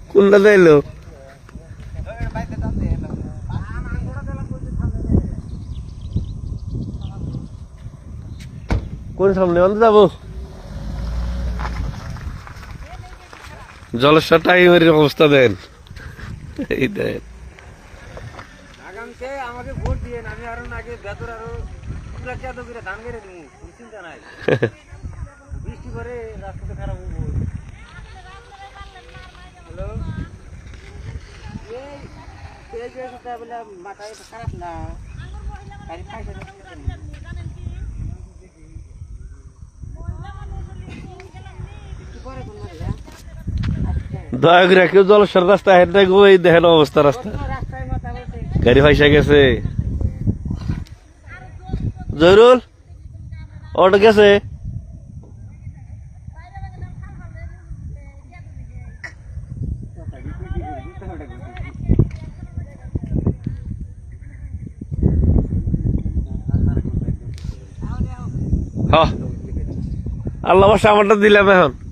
কোনটা যাইলো কোন সামনে অন্ত যাবো জলেশ্বর টাইমের অবস্থা দেন এই দেন আমাকে ভোট দিয়ে আমি আরো আগে বেতর আরো ধান কেটে দিব চিন্তা নাই বৃষ্টি করে রাস্তাতে খারাপ হবো হ্যালো মাথায় খারাপ না দয়া করে কেউ জলেশ্বর রাস্তা হেঁটে থাকবো এই দেখেন অবস্থা রাস্তা গাড়ি ফাইসা গেছে জয়রুল অটো গেছে আল্লাহ বাসা আমারটা দিলাম এখন